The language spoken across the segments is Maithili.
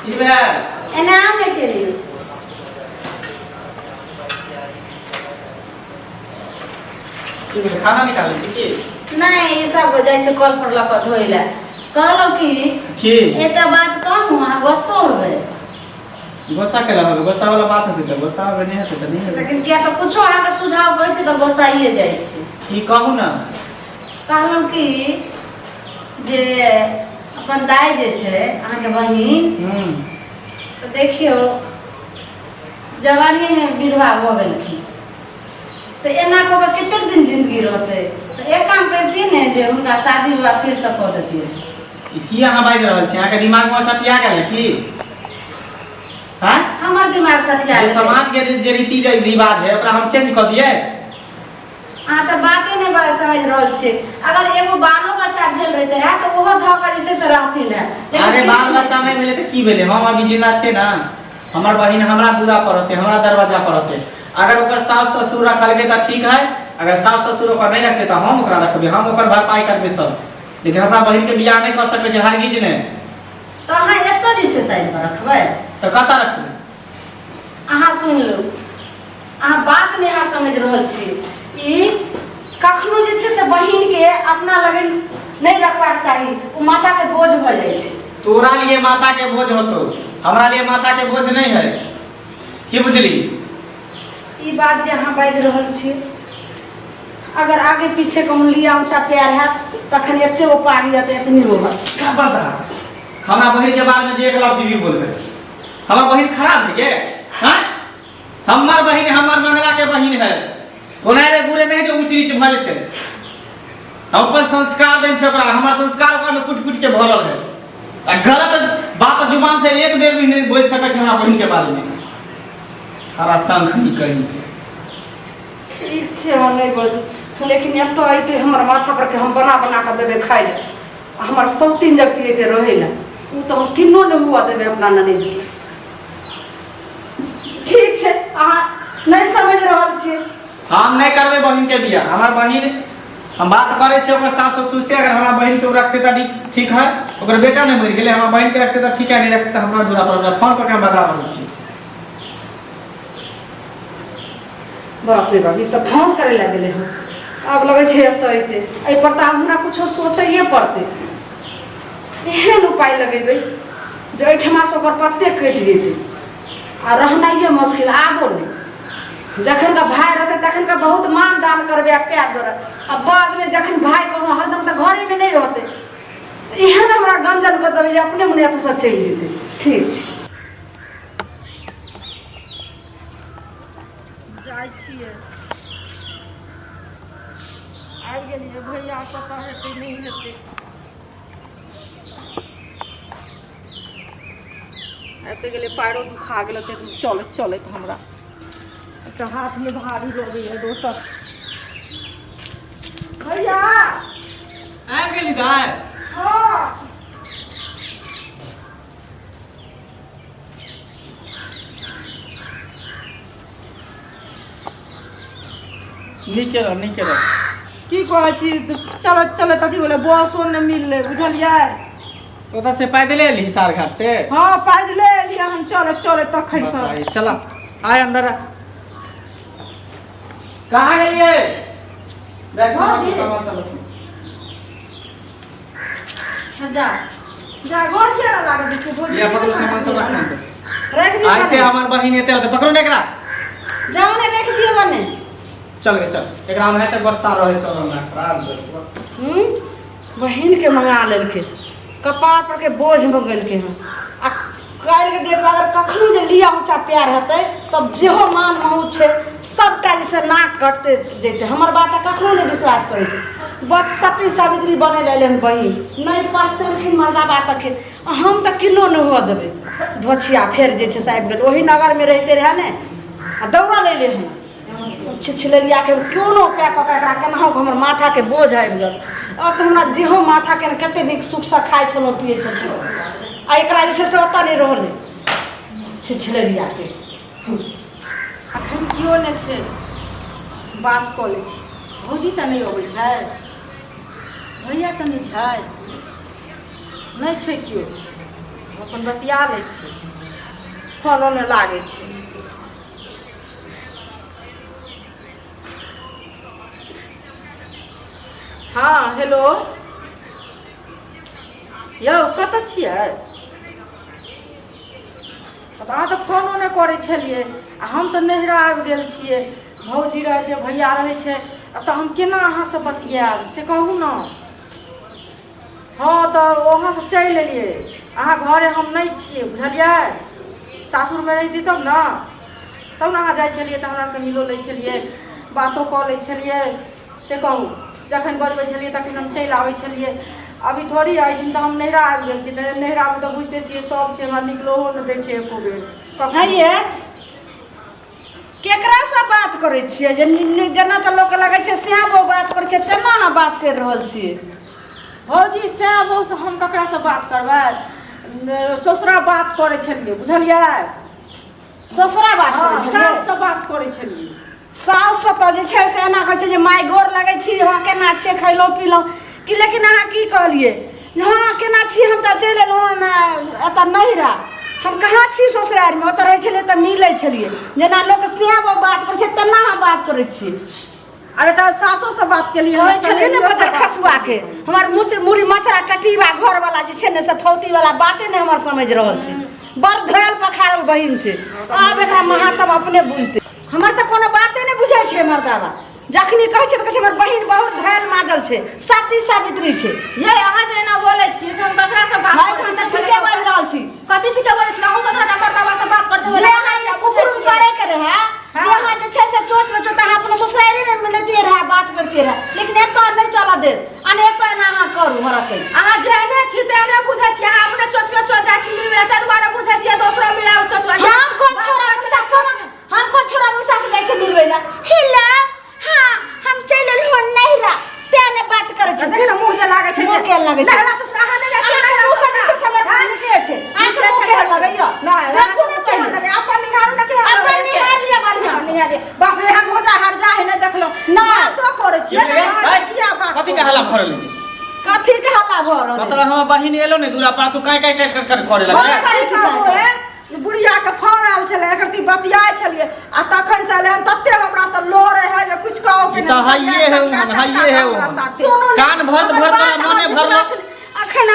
एनाम लेके लियो खाना निकालै छी की नहीं ई सब जाय छै कल पर लक धोइला कहलो कि एटा बात कहूं आ गुस्सा होबे गुस्सा केला होबे गुस्सा वाला बात होते त गुस्सा होबे नहीं होते त नहीं होबे लेकिन क्या तो कुछो आहा के सुझाव कहै छै त गुस्साइए जाय छै की कहू ना कहलो कि जे अपन दाई जे छै अहाँ के बहिन तो देखियो जवानी में विधवा हो गेलखिन तो एना को के कितने दिन जिंदगी रहते तो एक काम करती ने जे उनका शादी विवाह फिर से कर देती की अहाँ बाज रहल छी अहाँ के दिमाग में सठिया गेल की हां हमर दिमाग सठिया जे समाज के जे रीति रिवाज है ओकरा हम चेंज कर दिए आ त बाते नहीं बा समझ रहल छी अगर एगो बालो बच्चा भेल रहते है तो ओहो ध कर इसे से रहथिन है अरे बाल बच्चा में भेले त की भेले हम अभी जिंदा छे ना हमर बहिन हमरा दूरा पर रहते हमरा दरवाजा पर रहते अगर ओकर सास ससुर रखल के त ठीक है अगर सास ससुर ओकर नहीं रखते त हम ओकरा रखबे हम ओकर भरपाई करबे सब लेकिन हमरा बहिन के बियाह नहीं कर सके छै हरगिज ने तो अहाँ एतो जे छै साइड पर रखबै त कता रखबे अहाँ सुन लो अहाँ बात नहीं अहाँ समझ रहल छी ई कखनो जे छै से बहिन के अपना लगन नहीं रखबाक चाहिए ओ माथा के बोझ भ जाय छै तोरा लिए माथा के बोझ होतो हमरा लिए माथा के बोझ नहीं है की बुझली ई बात जे अहाँ बाज रहल छी अगर आगे पीछे कहूं लिया ऊंचा प्यार है तखन एते उपाय होत एतनी होत का पता हमरा बहिन के बारे में जे एक लफ्ज भी बोलबे हमर बहिन खराब है के हां हमर बहिन हमर मंगला के बहिन है कोनारे गुरे नहीं जो ऊंच नीच भ जेते अपन संस्कार देन छै ओकरा हमर संस्कार ओकरा में कुट कुट के भरल है आ गलत बात जुबान से एक बेर भी नहीं बोल सकै छै हमरा बहिन के बारे में हरा संख नहीं कही ठीक छै हम नहीं बोल लेकिन एतो आइते हमर माथा पर के हम बना बना के देबे खाइ ले हमर सौतीन जगती एते रहे ला उ तो हम किन्नो न हुआ देबे अपना ननद के ठीक छै अहाँ नहीं समझ रहल छी हम नहीं करबे बहिन के बियाह हमर बहिन हम बात करे छे ओकर सास ससुर से अगर हमरा बहिन के रखते त ठीक है ओकर बेटा नहीं मर गेले हमरा बहिन के रखते त ठीक है नहीं रखते हमरा दूरा पर फोन पर के हम बता रहल छी बाप रे बाप ई त फोन करे लागले हम अब लगे छे अब तो आइते ए पर त हमरा कुछो सोचैए पड़ते एहन उपाय लगेबै जे एठमा से ओकर पत्ते कटि जेतै आ रहनाइए मुश्किल आबो नहीं जखन का भाई रहते तखन का बहुत मान दान करबे आ प्यार दो अब बाद में जखन भाई कोनो हरदम से घरे में नहीं रहते तो एहन हमरा गंजन कर देबै जे अपने मने एत से चलि जेतै ठीक छै जाय छियै आबि गेलियै भैया पता हेतै नहीं हेतै एते गेले पैरो दुखा गेल चलत चलत हमरा एक हाथ में भारी लगे है दोसर भैया आ गेली दाय हां नहीं केरो की कहै छी चलत चलत अथी बोले बसो न मिलले बुझलियै ओता से पैदल एली हिसार घाट से हां पैदले एलियै हम चलत चलत तखन से चला आय अंदर कहां गेलिए देखो जा जा घर के ना लागत छै बोल ये पकड़ो सामान सब रखना अंदर रख दियो ऐसे हमर बहिन एते तो पकड़ो ने एकरा जाओ ने रख दियो बने चल गे चल एकरा में है बस्ता रहे चल ना खराब बहिन के मंगा लेलके कपार पर के बोझ हो गेलके हम आ काल के डेट में अगर कखनी जे लिया ऊंचा प्यार हेतै तब जेहो मान महू छै सबटा जैसे नाक कटते जेते हमर बात कखनो नहीं विश्वास करे छै बस सती सावित्री बने ले हम बहिन नहीं पछतेलखिन मर्दा बात के हम त किलो न हो देबे धोछिया फेर जे छै से आबि गेल ओही नगर में रहते रहे ने आ दौड़ा ले ले हम छिछलेलिया के कोनो उपाय क के एकरा केनाहु हमर माथा के बोझ आबि गेल अब तो हमरा जेहो माथा के कते नीक सुख से खाइ छलो पिए छलो आ एकरा जे छै से ओता नहीं रहले छिछलेलिया के अखन कियो ने छै बात क ले छी भौजी त नहीं अबै छै भैया त नहीं छै नहीं छै कियो अपन बतिया लै छी फोनो नहि लागै छै। हाँ हेलो यौ कतऽ छियै? अहाँ तऽ फोनो नहि करै छलियै आ हम तऽ नैहरा आबि गेल छियै। भौजी रहै छै, भैया रहै छै, तऽ हम केना अहाँसँ बतियाएब से कहू ने। हाँ तऽ वहाँसँ चलि एलियै, अहाँ घरे हम नहि छियै बुझलियै। सासुरमे रहिती तब ने अहाँ जाइ छलियै तऽ हमरासँ मिलो लै छलियै, बातो कऽ लै छलियै से कहू। जखन बजबै छलियै तखन हम चलि आबै छलियै। अभी थोड़ी अइठिन तऽ हम नैहरा आबि गेल छी, तऽ नैहरामे तऽ बुझिते छियै सब छै, हमरा निकलहो नहि दै छै एको बेर। है केकरासँ बात करै छियै जेना तऽ लोक लगै छै श्याम बाबू बात करै छै तेना अहाँ बात करि रहल छियै। भौजी श्याम बाबूसँ हम ककरासँ बात करबै? ससुरा बात करै छलियै बुझलियै। ससुरा बात करै छलियै, साससँ बात करै छलियै। सासुसँ तऽ जे छै से एना कहै छै जे माय गोर लगै छी, हाँ केना छियै, खयलहुँ पीलहुँ कि। लेकिन अहाँ की कहलियै जे हाँ केना छी, हम तऽ चलि एलहुँ एतऽ नैहरा। हम कहाँ छी ससुरारिमे, ओतऽ रहै छलियै तऽ मिलै छलियै। जेना लोक श्याम बाबू बात करै छै तेना अहाँ बात करै छियै। अरे तऽ सासोसँ बात केलियै कहै छलियै ने बजर खसुआके हमर मुड़ी मचरा टटीबा घरवला जे छै ने से फौतीवला बाते नहि हमर समझि रहल छै। बड़ धोयल पखारल बहिन छै, आब एकरा महात्म अपने बुझतै। हमर तऽ कोनो बाते नहि बुझै छै मर्दाबा। जखनी कहै छै तऽ कहै छै हमर बहिन बहुत धैल माजल छै, सती सावित्री छै। ये अहाँ जे एना बोलै छियै से हम ककरासँ बात हम तऽ ठीके बाजि रहल छी। कथी ठीके बोलै छी? अहूँ सब मर्दाबासँ बात करते जे अहाँ ये कुकुर करैके रहै, जे अहाँ जे छै से चोट में चोट अहाँ अपने ससुरारी में मिलते रहे, बात करते रहे, लेकिन एतऽ नहीं चल दे। अने एतऽ एना अहाँ करू हमरा कहि। अहाँ जेहने छी तेहने बुझै छी। अहाँ अपने चोट में चोट जाइ छी मिलबे, ताहि दुआरे बुझै छियै दोसरो मिलाउ चोट में। हम कौन छोरा मुसा सोना, हम कौन छोरा मुसा से जाइ छै मिलबै ला। हेलो हां हम चल एलहुं नैहरा, तेने बात करे छै। देख ना मुंह जे लागे छै मुंह के लागे छै। नैहरा से अहाँ नहीं जाइ छी, नैहरा से जाइ छै समर पानी के छै। आ के के लगैया देखू ने पहिले अपन निहारू ना के अपन निहार लिया बढ़िया निहार। बाप रे हम भोजा हर जा है ना देखलो ना तो करे छी। किया बात कथि के हल्ला भरल है? कथी के हल्ला भरल? मतलब हम बहिन एलो ने दूरा पर तू काय काय कर करे लगे। करे छी बुढ़िया के फोन आयल छले, एकर ती बतियाय छलिए आ तखन से ले तत्ते हमरा से लोरे है जे कुछ कहो के तो हाइए है कान भर तोरा मने भरलो। अखन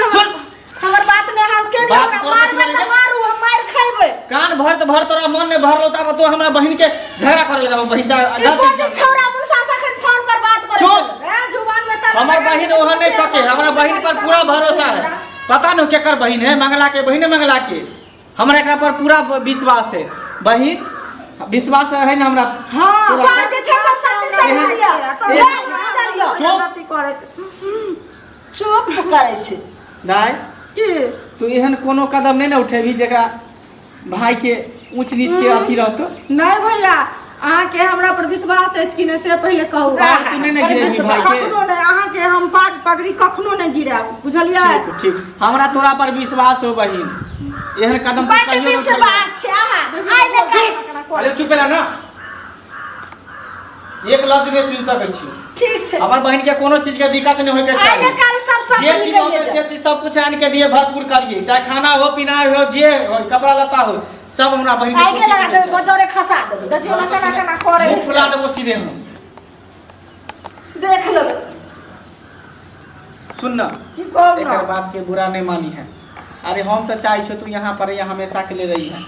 हमर बात ने हम के नहीं मारबे मारू, हम मार खइबे। कान भर तोरा मन ने भरलो तब तो हमरा बहिन के झगड़ा करे लगा। बहिसा छौरा मुसा सखन फोन पर बात करे ए जुबान में त हमर बहिन ओह नहीं सके। हमरा बहिन पर पूरा भरोसा है। पता नहीं केकर बहिन है, मंगला के बहिन है, मंगला के हमरा एकरा पर पूरा विश्वास है। बहिन विश्वास है ना हमरा। हां बात जे छै सब सत्य से बोलिया चुप करे छै। दाई की तू एहन कोनो कदम नहीं ना उठेबी जेकरा भाई के ऊंच नीच के अथी रहतो। नहीं भैया अहाँ के हमरा पर विश्वास है कि नहीं से पहले कहू। तू नहीं ना गिरेबी भाई के। कखनो नहीं अहाँ के हम पाग पगड़ी कखनो नहीं गिराब बुझलिए। ठीक ठीक हमरा तोरा पर विश्वास हो बहिन। एहन कदम तू कहियो नहीं उठेबी। बात छै आइ ले अरे चुप रह ना। एक लफ्ज नहीं सुन सकै छी। ठीक छै हमर बहिन के कोनो चीज के दिक्कत नहीं होय के चाहिए। आइ काल सब जे चीज होवे से चीज सब कुछ आन के दिए, भरपूर करिए। चाहे खाना हो, पीना हो, जे हो, कपड़ा लत्ता हो, सब हमरा बहिन के आइ के लगा दे बजौरे खसा दे। देखियो ना केना करे मुंह फुला देबो सीधे हम। देख लो सुन ना की कहू एकर ना बात के बुरा नहीं मानी है। अरे हम तो चाहे छो तू यहाँ पर या हमेशा के लिए रही है,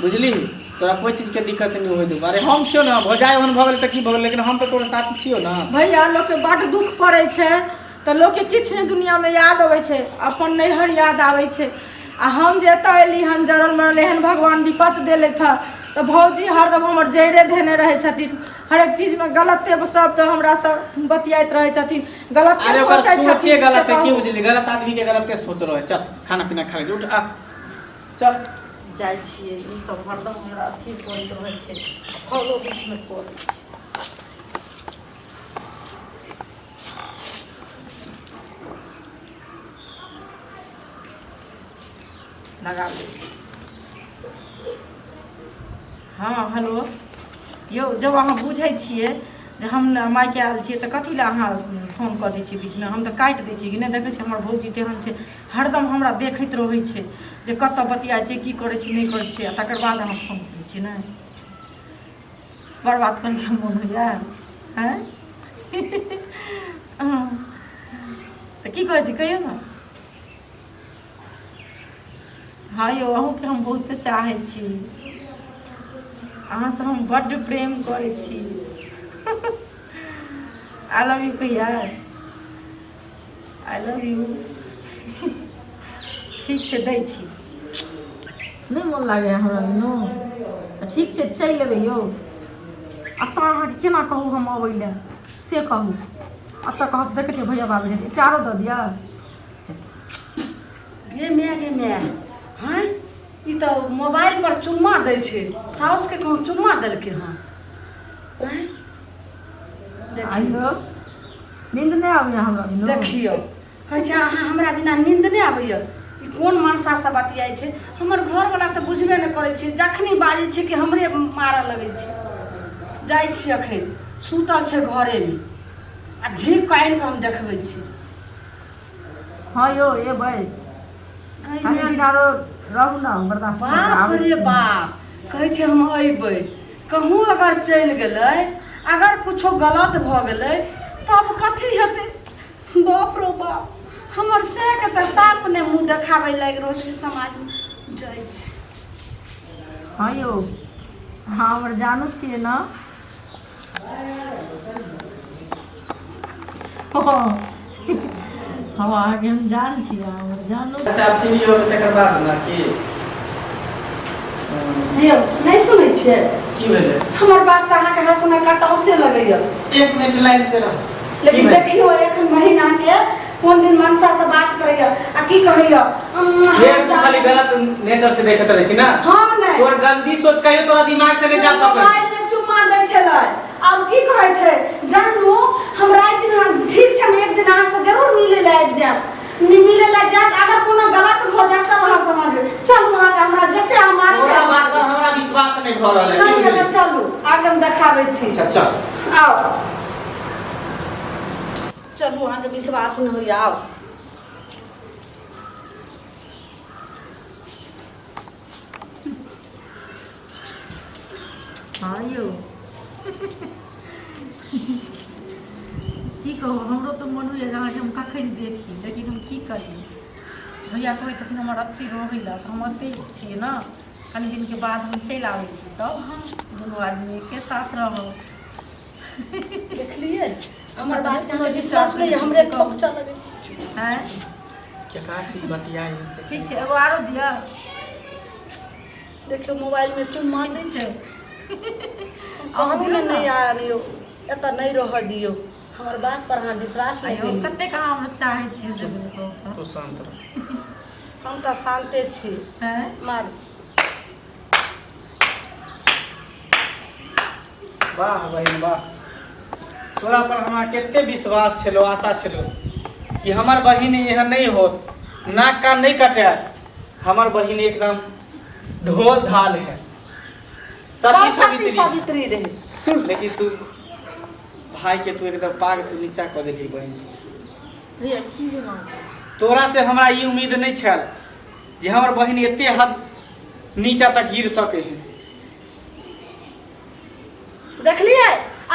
बुझली। तोरा कोई चीज के दिक्कत नहीं होय देबो। अरे हम छियो ना भौजाई ओहन भगल त की भगल, लेकिन हम तो तोरे साथ छियो ना। भैया लोग के बड़ दुख पड़े छे तो लोग के किछ नहीं दुनिया में याद आवे छे, अपन नैहर याद आवे छे। आ हम जे एत एली हन जरल मरल एहन भगवान विपत देले था तो भौजी हरदम हमर जैरे धेने रहे छथिन। हर एक चीज में गलते सब तो हमरा सब बतियात रहे छथिन। गलत अरे ओकर सोचे सोचे छथिन गलत से है, की कहू। बुझली। गलत आदमी के गलते सोच रहे। चल खाना पीना खा ले, उठ आ चल। जाइ छिए ई सब हरदम हमरा अथी करैत रहे छे, फलो बीच में पड़े छे। लगा ले। हाँ हेलो यौ जब अहाँ बुझे छिए जे हम मायके आयल छिए तऽ कथी लए अहाँ फोन कऽ दै छिए बीच में। हम तऽ काटि दै छिए कि नहीं। देखै छिए हमर भौजी तेहन छै, हरदम हमरा देखैत रहै छै। जे कतऽ बतियाइ छै की करै छै नहीं करै छै आ तकर बाद अहाँ फोन करै छी ने बर्बाद करके मोन होइए हैं तऽ की कहै छी कहियौ ने हाँ यौ अहूँके हम बहुत चाहै छी अहाँसँ हम बड्ड प्रेम करै छी आई लव यू कहिया आई लव यू ठीक छै दै छी नहीं मन लागैए हमरा बिनु ठीक छै चलि लेबै यौ एतऽ अहाँके केना कहू हम अबै लए से कहू एतऽ कहब देखै छियै भैया बाबू छै एकटा आरो दऽ दिअ गे माय हाँ ई तो मोबाइल पर चुम्मा दै छै साउस के कहूँ चुम्मा देलकै हँ आइयो नींद नहीं आबैया हमरा बिनु देखियो कहै छै अहाँ हमरा बिना नींद नहीं आबैया ई कोन मनसा से बतियाइ छै हमर घरवला तऽ बुझबे नहि करै छै जखनी बाजै छै कि हमरे मारऽ लगै छै जाइ छी अखन सुतल छै घरेमे आ झीक कानि कऽ हम देखबै छी हाँ यौ एबै कनि दिन आरो रहू ना बर्दाश्त बाप रे बाप कहै छै हम अयबै कहूँ अगर चलि गेलै अगर कुछो गलत भऽ गेलै तब कथी हेतै बाप रो बाप हमर से के तऽ साफ ने मुँह देखाबै लागि रहल छै समाजमे जाइ छै हाँ यौ हाँ हमर जानू छियै ना हम अहाँके हम जान छियै हमर जानू अच्छा फ्री हो तकर बाद ना की यौ नहीं सुनै छियै की भेलै हमर बात तऽ अहाँके हर समय कटौसे लगैया 1 मिनट लाइन पे रह लेकिन देखियो एखन महीना के कोन दिन मनसा से बात करैया आ की कहैया फेर तू खाली गलत नेचर से देखत रहै छी ना हम नहीं तोर गंदी सोच कहियो तोरा दिमाग से नहीं जा सकै मोबाइल में चुम्मा दै छलै आब की कहै छै जानू हम राति दिन ठीक छै हम एक दिन अहाँ से जरूर मिले ले आबि जायब मिले ले जायब अगर कोनो गलत भऽ जायत तब अहाँ समझबै चलू अहाँ के हमरा जते हमारे तोरा बात पर हमरा विश्वास नहीं भऽ रहल है नहीं है तो चलू आगे हम देखाबै छी अच्छा चल आओ चलू अहाँ के विश्वास नहीं होइया आओ हाँ यौ की कहू हमरो तो मन होइए अहाँके हम कखन देखी लेकिन हम की करी भैया कहै छथिन हमर अत्ते रहै लए तऽ हम अत्ते छियै ना कनि दिनके बाद हम चलि आबै छी तब हम दुनू आदमी एके साथ रहब देखलिए हमर बात पे अहाँके विश्वास नहीं है हमरे ठोक चल लगै छी हैं केकरा से बतियाई से ठीक छै एगो आरो दिअ देखियो मोबाइल में चुम्मा दै छै अहाँ कहू दियौ ने ना। नहीं आ रहियो एतऽ नहीं रह दियो हमर बात पर अहाँ विश्वास नहीं आइयो करियो कतेक अहाँ हमरा चाहै छियै से कहू तो शांत रह हम तऽ शान्ते छी हैं मार वाह बहिन वाह तोरा पर हमरा कते विश्वास छलो आशा छलो कि हमर बहिन एहन नहीं होत नाक कान नहीं कटे हमर बहिन एकदम ढोल ढाल है सती सावित्री सावित्री रहे लेकिन तू भाई के तू एकदम पाग तू नीचा कर देली बहिन भैया की भेलौ तोरा से हमरा ई उम्मीद नहीं छल जे हमर बहिन एते हद नीचा तक गिर सके है देखलिए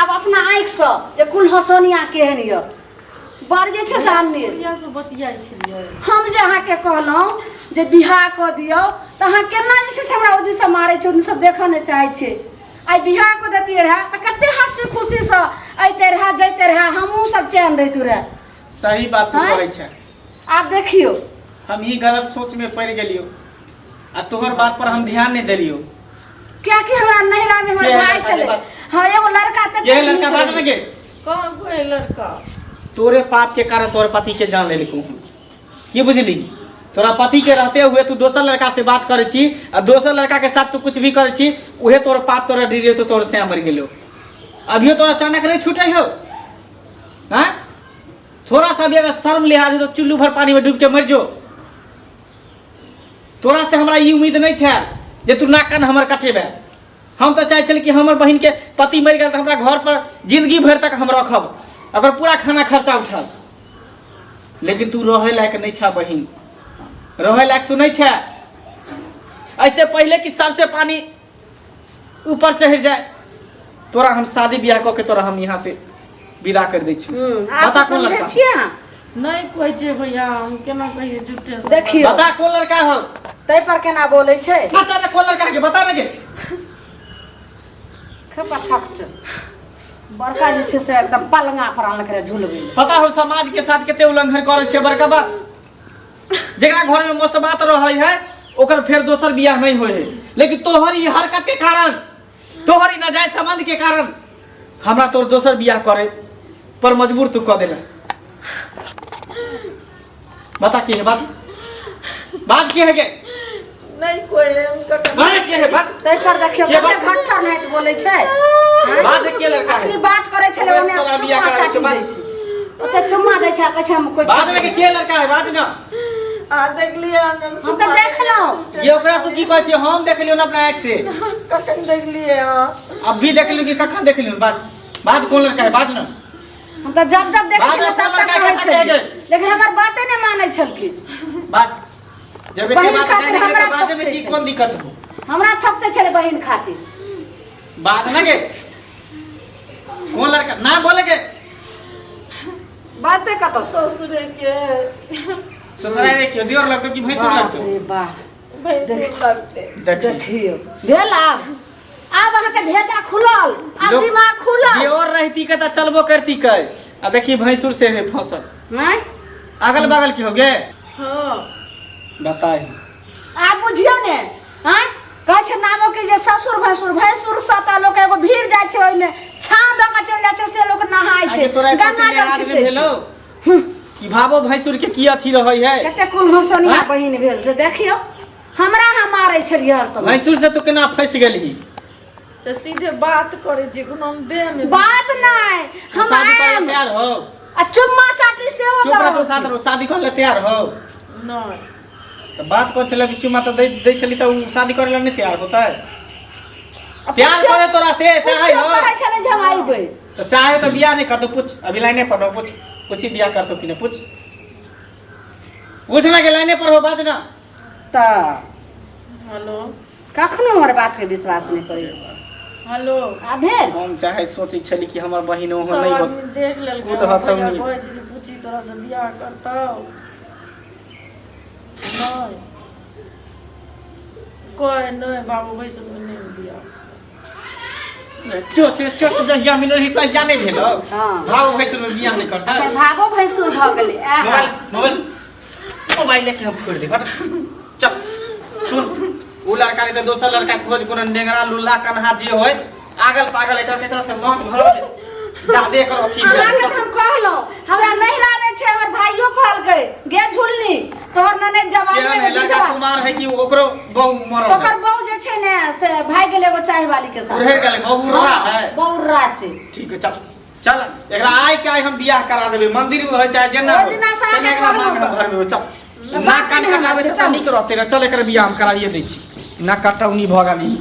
अब अपना आँखि से जे कुल हसोनिया केहन य बारिये छै सामने भैया से बतियाइ छलियै हम जे अहाँके कहलहुँ जे बियाह कऽ दियौ तऽ अहाँ केना जे छै से हमरा ओहि दिनसँ मारै छै ओहि दिनसँ देखऽ नहि चाहै छै आइ बियाह कऽ देतियै रहए तऽ कते हँसी खुशीसँ अइते रहए जैते रहए हमहूँ सब चैन रहितू रहए सही बात तू करै छै आब देखियो हम ई गलत सोच में पड़ गेलियो आ तोहर बात पर हम ध्यान नहीं देलियो क्या कि हमरा नहिरा में हमर के भाई लड़का चले के बात? हाँ एगो लड़का तऽ ये लड़का बात में के कहाँ कोई लड़का तोरे पाप के कारण तोरे पति के जान ले लिखू ये बुझली तोरा पति के रहते हुए तू दोसर लड़का से बात करे छी आ दोसर लड़का के साथ तू कुछ भी करे छी उहे तोर पाप तोरा डीरे तो तोर से मर गेलो अभियो तोरा अचानक नहीं छूटे हो हाँ थोड़ा सा भी अगर शर्म लिहाज हो तो चुल्लू भर पानी में डूब के मर जो तोरा से हमरा ई उम्मीद नहीं है जे तू नाक कान हमर कटेबे हम तो चाहे छल कि हमर बहन के पति मर गया तो हमरा घर पर जिंदगी भर तक हम रखब अगर पूरा खाना खर्चा उठल लेकिन तू रहे लायक नहीं छा बहिन रहे लायक तू नहीं छा ऐसे पहले कि सर से पानी ऊपर चढ़ जाए तोरा हम शादी ब्याह कऽ के तोरा हम यहाँ से विदा कर दै छी। आप बता कौन समझे लड़का? छियै अहाँ? नहीं कोई जे भैया हम केना कहिए झूठे से। देखियो बता कौन लड़का हो? तै पर केना बोलै छै? बता ना कौन लड़का के, बता ना के। खपा खपच बड़का जे छै से एकदम पलंगा पर आनल करे झुलबै। पता हो समाज के साथ केते उल्लंघन करे छे बड़का बा। जेकरा घर में मोसबात रहै है ओकर फिर दोसर बियाह नहीं होय है, लेकिन तोहर ई हरकत के कारण, तोहर ई नाजायज संबंध के कारण हमरा तोर दोसर बियाह करे पर मजबूर तू क देला। बता के है बात? बात के है के? नहीं कोई है उनका बात के है बात? तै पर देखियो के कते बात? घंटा नहीं बोलै छै। बात के लड़का है? अपनी बात करे छले ओने तोरा बियाह चुम्मा कराबै चाटी छै, बात? दै छै। ओते चुम्मा दै छै कहै छै हम कोई बात ना के लड़का है? बात ना। आ देख लिया हम तो देख लो। ये ओकरा तू की कहै छै? हम देख लियो ना अपना आँख से। कखन देख लिए हां अब भी देख लियो कि कखन देख लियो? बात बात कौन लड़का है? बात ना। हम तो जब जब देखे बात छलियै कौन तब तक लड़का कहै है? छलियै, लेकिन हमर बाते नहीं मानै छलखिन। बात जब बहिन एके बात खातिर जाने के हमरा तो बात में सब की छै। कौन दिक्कत हो? हमरा थपते छले बहिन खातिर। बात ना के कौन लड़का ना बोले के बाते कत ससुरे के ससुराल रे क्यों दियोर लगतो कि भैंसुर लगतो? रे वाह भैंसुर लगते। देखिए देखियो भेल आब अहाँ के भेजा खुलल, आब लोग दिमाग खुलल। दियोर रहती के त चलबो करती के। अब देखिए भैंसुर से है फसल, नहीं अगल बगल के हो गे हां बताई। आप बुझियो ने हैं कहै छै नामो के जे ससुर भैंसुर साता लोग एगो भीड़ जाय छै ओइमे छां द के चल जाय छै से लोग नहाय छै। आगे तोरा गंगा कते जल आदमी छिटे भेलो छै। कि भाबो भैंसुर के की अथी रहै है? कते कुल हसनिया हाँ? बहिन भेल से देखियो हमरा हम मारै छलियै हर समय। भैंसुर से तू केना फंस गेलही? तो सीधे बात करे छी कोनो देह में बात नहीं हम शादी करे आएम तैयार हो? आ चुम्मा चाटी से चुप रह, तू साथ रहो, शादी करे तैयार हो? नहीं तो बात कर चला कि चुमा तो दे चली तो शादी करे ला नहीं तैयार होता है? प्यार करे तोरा से चाहे हो कहै छले जे हम आइबै तो चाहे तो बियाह नहीं कर तो पूछ, अभी लाइने पर हो, पूछ पूछी बियाह कर तो कि नहीं, पूछ पूछना के लाइने पर हो, बात ना। त हेलो कखनो हमर बात के विश्वास नहीं करै। हेलो आ भेल हम चाहे सोची छली कि हमर बहिन हो सब नहीं हो। आदमी देख लेल कुल हंसौनी। कहै छै जे पूछी तोरा से बियाह करतौ नहीं कोई नहीं बाबू भैंसुर में नहीं बियाह। चोच चोच जहिया मिलल ही तहिया नहीं भेलो। हाँ। भाव भैंसुर में बियाह नहीं करता। अखन भागो भैंसुर भ गेलै मोबाइल मोबाइल मोबाइल लेके हम छोड़ दे, हट चल सुन। उ लड़का नहीं तो दोसर लड़का खोज, कोनो नेंगरा लुल्ला कन्हा जे होय आगल पागल एकर केकरा से मन भर दे जादे एकर अथी भेल। अहाँके चल। हम कहलो हमरा नहीं लाने छै, हमर भाइयो कहलकै गे झुलनी तोहर नने जवान केहन है में लड़का विधवा कुमार है कि ओकरो बहु मरल है? ओकर बहू जे छै ने से भाग गेलै एगो चाय वाली के साथ। उड़हर गेलै, बहु रहा है। बहुरा छै। ठीक है चल चल एकरा आइ के आइ हम बियाह करा देबे, मंदिर में होय चाहे जेना ओहि हो, दिना से तेना आके एकरा कहलहुँ मांग हम तऽ। भरबे। चल बात नाक कान नहीं कटावे से हमरा से, नीक रहते रे, चल एकर बियाह हम कराइए दै छी। नाक कटौनी भ गेली।